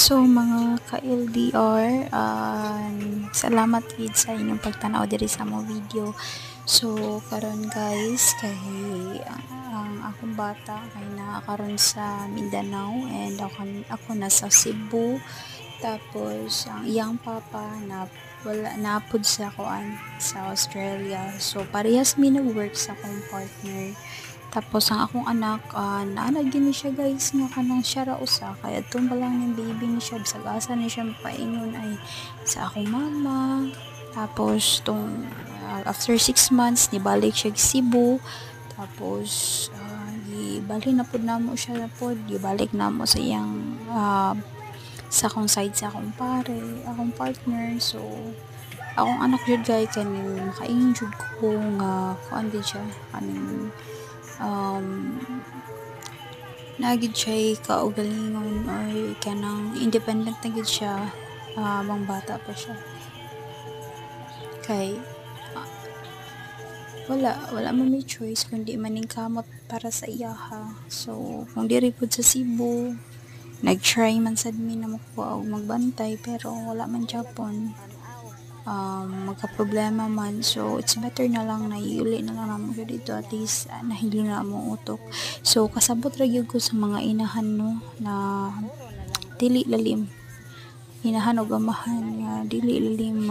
So mga ka-LDR, salamat gid sa inyong pagtanaw diri sa among video. So karon guys, kay ang akong bata kay naa karon sa Mindanao and ako nasa Cebu. Tapos ang iyang papa na wala napud sa kuan sa Australia. So parehas mi nag-work sa akong partner. Tapos ang akong anak, naanad gini siya guys nga kanang siya ra usa kay adtong pa lang yung baby ni siya bisag asa ni siya paingon ay sa akong mama. Tapos tong after 6 months nibalik siya sa Cebu. Tapos gibalik na pud namo siya na pud gibalik namo sa iyang sa akong side sa akong akong partner. So akong anak jud guys kaning makaingon jud ko nga kuan din siya kaning nagid siya kaugalingon or kanang independent na gid siya bang bata pa siya kay wala man may choice kundi maning kamot para sa iyaha. So kung diri pud sa Cebu nag-try man sad mi na makuha og magbantay pero wala man Japon magka-problema man. So it's better na lang na iuli na lang namo siya dito, at least nahili na mo utok. So kasabot ra gyud ko sa mga inahan no na dili lalim, inahan og amahan nga dili lalim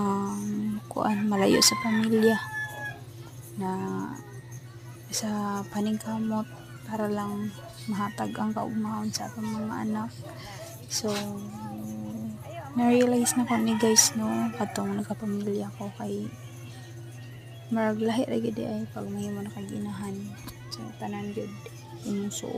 kuan malayo sa pamilya na sa paningkamot para lang mahatag ang kaugmaon sa atong mga anak. So na-realize na ko ni guys no katong nagkapamilya ko kay marag lahi ra gyud ay pag mahimo na kag inahan. So tanan gyud imong suot.